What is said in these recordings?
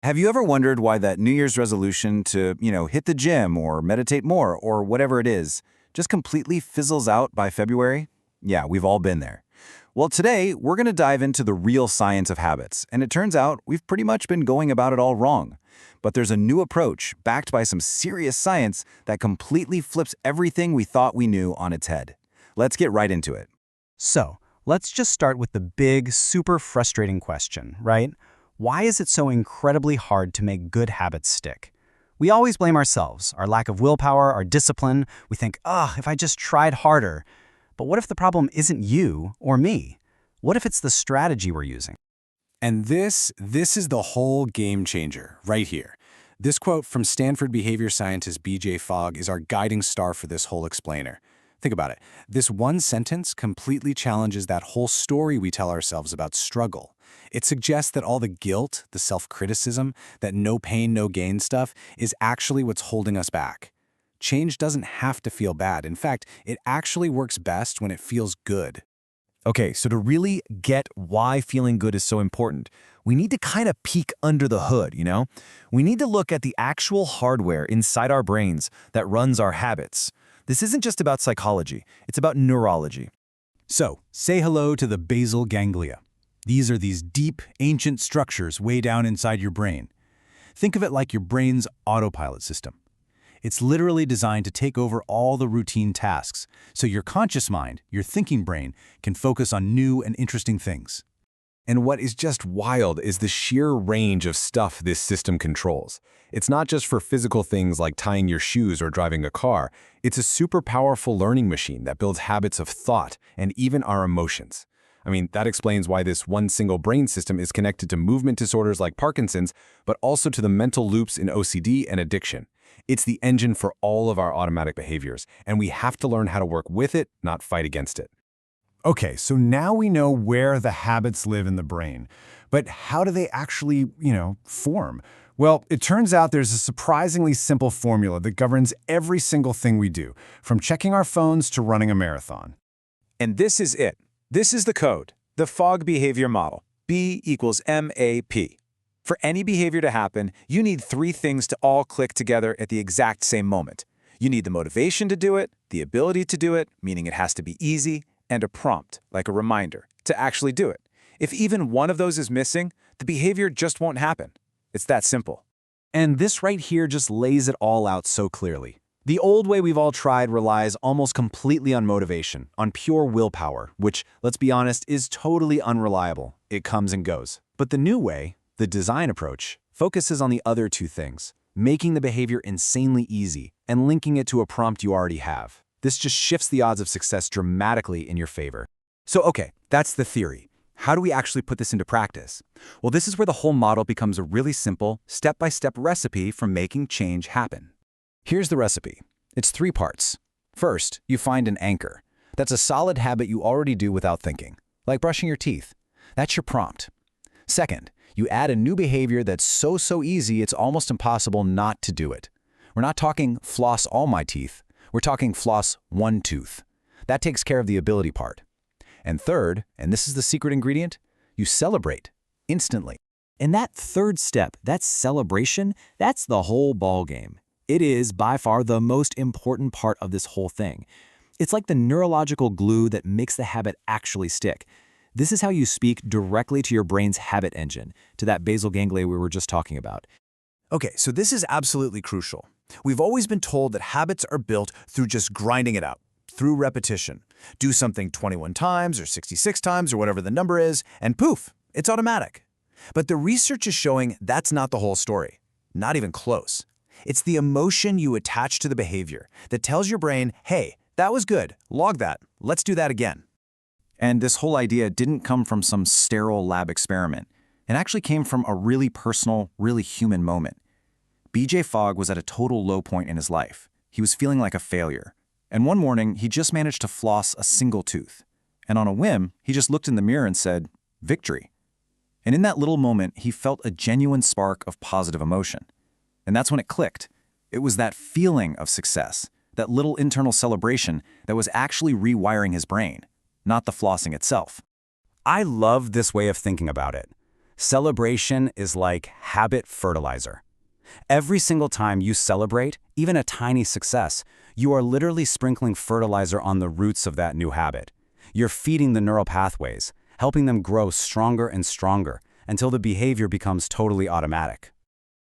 Have you ever wondered why that New Year's resolution to, hit the gym or meditate more or whatever it is, just completely fizzles out by February? Yeah, we've all been there. Well, today, we're going to dive into the real science of habits, and it turns out we've pretty much been going about it all wrong. But there's a new approach, backed by some serious science, that completely flips everything we thought we knew on its head. Let's get right into it. So, let's just start with the big, super frustrating question, right? Why is it so incredibly hard to make good habits stick? We always blame ourselves, our lack of willpower, our discipline. We think, if I just tried harder. But what if the problem isn't you or me? What if it's the strategy we're using? And this is the whole game changer right here. This quote from Stanford behavior scientist B.J. Fogg is our guiding star for this whole explainer. Think about it. This one sentence completely challenges that whole story we tell ourselves about struggle. It suggests that all the guilt, the self-criticism, that no pain, no gain stuff is actually what's holding us back. Change doesn't have to feel bad. In fact, it actually works best when it feels good. Okay, so to really get why feeling good is so important, we need to kind of peek under the hood, We need to look at the actual hardware inside our brains that runs our habits. This isn't just about psychology, it's about neurology. So, say hello to the basal ganglia. These are these deep, ancient structures way down inside your brain. Think of it like your brain's autopilot system. It's literally designed to take over all the routine tasks, so your conscious mind, your thinking brain, can focus on new and interesting things. And what is just wild is the sheer range of stuff this system controls. It's not just for physical things like tying your shoes or driving a car. It's a super powerful learning machine that builds habits of thought and even our emotions. That explains why this one single brain system is connected to movement disorders like Parkinson's, but also to the mental loops in OCD and addiction. It's the engine for all of our automatic behaviors, and we have to learn how to work with it, not fight against it. Okay, so now we know where the habits live in the brain. But how do they actually, form? Well, it turns out there's a surprisingly simple formula that governs every single thing we do, from checking our phones to running a marathon. And this is it. This is the code, the Fogg behavior model, B equals MAP. For any behavior to happen, you need three things to all click together at the exact same moment. You need the motivation to do it, the ability to do it, meaning it has to be easy, and a prompt, like a reminder, to actually do it. If even one of those is missing, the behavior just won't happen. It's that simple. And this right here just lays it all out so clearly. The old way we've all tried relies almost completely on motivation, on pure willpower, which, let's be honest, is totally unreliable. It comes and goes. But the new way, the design approach, focuses on the other two things, making the behavior insanely easy and linking it to a prompt you already have. This just shifts the odds of success dramatically in your favor. So okay, that's the theory. How do we actually put this into practice? Well, this is where the whole model becomes a really simple, step-by-step recipe for making change happen. Here's the recipe. It's 3 parts. First, you find an anchor. That's a solid habit you already do without thinking, like brushing your teeth. That's your prompt. Second, you add a new behavior that's so easy it's almost impossible not to do it. We're not talking floss all my teeth. We're talking floss one tooth. That takes care of the ability part. And third, and this is the secret ingredient, you celebrate instantly. And that third step, that celebration, that's the whole ballgame. It is by far the most important part of this whole thing. It's like the neurological glue that makes the habit actually stick. This is how you speak directly to your brain's habit engine, to that basal ganglia we were just talking about. Okay, so this is absolutely crucial. We've always been told that habits are built through just grinding it out, through repetition. Do something 21 times or 66 times or whatever the number is, and poof, it's automatic. But the research is showing that's not the whole story. Not even close. It's the emotion you attach to the behavior that tells your brain, hey, that was good, log that, let's do that again. And this whole idea didn't come from some sterile lab experiment. It actually came from a really personal, really human moment. B.J. Fogg was at a total low point in his life. He was feeling like a failure. And one morning, he just managed to floss a single tooth. And on a whim, he just looked in the mirror and said, victory. And in that little moment, he felt a genuine spark of positive emotion. And that's when it clicked. It was that feeling of success, that little internal celebration that was actually rewiring his brain, not the flossing itself. I love this way of thinking about it. Celebration is like habit fertilizer. Every single time you celebrate, even a tiny success, you are literally sprinkling fertilizer on the roots of that new habit. You're feeding the neural pathways, helping them grow stronger and stronger until the behavior becomes totally automatic.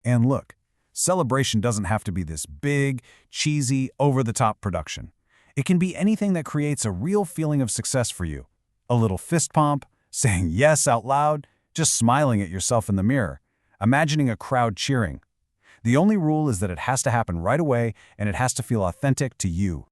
And look, celebration doesn't have to be this big, cheesy, over-the-top production. It can be anything that creates a real feeling of success for you. A little fist pump, saying yes out loud, just smiling at yourself in the mirror, imagining a crowd cheering. The only rule is that it has to happen right away and it has to feel authentic to you.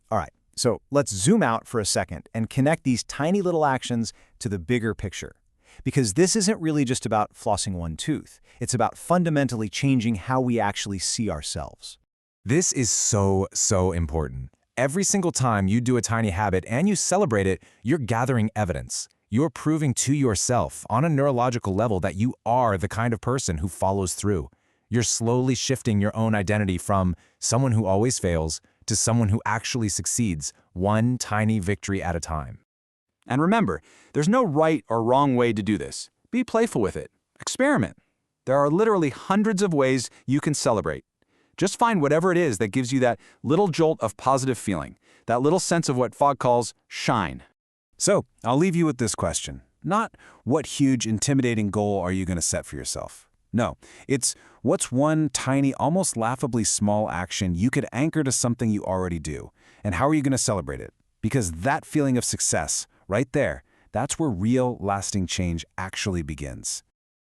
All right, so let's zoom out for a second and connect these tiny little actions to the bigger picture. Because this isn't really just about flossing one tooth. It's about fundamentally changing how we actually see ourselves. This is so important. Every single time you do a tiny habit and you celebrate it, you're gathering evidence. You're proving to yourself on a neurological level that you are the kind of person who follows through. You're slowly shifting your own identity from someone who always fails to someone who actually succeeds, one tiny victory at a time. And remember, there's no right or wrong way to do this. Be playful with it. Experiment. There are literally hundreds of ways you can celebrate. Just find whatever it is that gives you that little jolt of positive feeling, that little sense of what Fogg calls shine. So, I'll leave you with this question. Not what huge, intimidating goal are you going to set for yourself? No, it's what's one tiny, almost laughably small action you could anchor to something you already do, and how are you going to celebrate it? Because that feeling of success, right there, that's where real, lasting change actually begins.